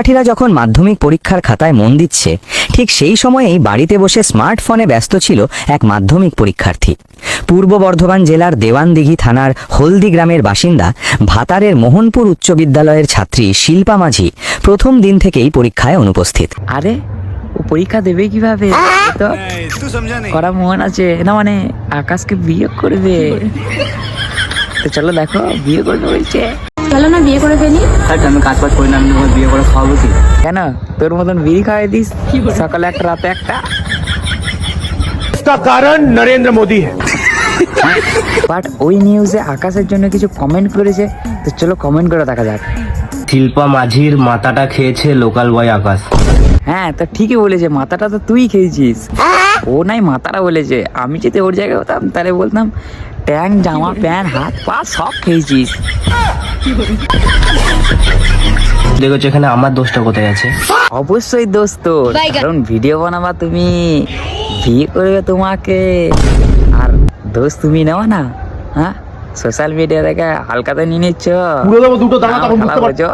শিক্ষার্থীরা যখন মাধ্যমিক পরীক্ষার খাতায় মন দিচ্ছে ঠিক সেই সময়েই বাড়িতে বসে স্মার্টফোনে ব্যস্ত ছিল এক মাধ্যমিক পরীক্ষার্থী। পূর্ব বর্ধমান জেলার দেওয়ানদিঘি থানার হলদি গ্রামের বাসিন্দা ভাতারের মোহনপুর উচ্চ বিদ্যালয়ের ছাত্রী শিল্পা মাঝি প্রথম দিন থেকেই পরীক্ষায় অনুপস্থিত। আরে ও পরীক্ষা দেবে কিভাবে? তো করা মন আছে না, মানে আকাশকে বিয়ে করবে। তো চলো দেখো, বিয়ে করবে বলছে। চলো না বিয়ে করে ফেলি। আমি কাজ বাজ করি না, আমি তোমার বিয়ে করে খাওয়াবো কি? কেন তোর মতন বিড়ি খাওয়াই দিস, সকালে একটা রাতে একটা। इसका कारण नरेंद्र मोदी है। বাট ওই নিউজে আকাশের জন্য কিছু কমেন্ট করেছে, তো চলো কমেন্ট করে দেখা যাক। শিল্পা মাঝির মাথাটা খেয়েছে লোকাল বয় আকাশ। হ্যাঁ, তো ঠিকই বলেছে, মাথাটা তো তুই খেয়েছিস। ও নাই মাথাটা বলেছে, আমি যদি ওর জায়গায় হতাম তাহলে বলতাম ট্যাং জামা প্যান্ট হাত পা সব খেয়েছিস। দেখেছো এখানে আমার দোষটা কোথায় আছে? অবশ্যই দোস্ত তোর, কারণ ভিডিও বানাবা তুমি, বিয়ে করবে তোমাকে, আর দোষ তুমি নেওয়া না। হ্যাঁ, সোশ্যাল মিডিয়া থেকে হালকাতে নিয়ে নিচ্ছ। পুরো দেবো দুটো দানা তখন বুঝতে পারছি। বুঝছো?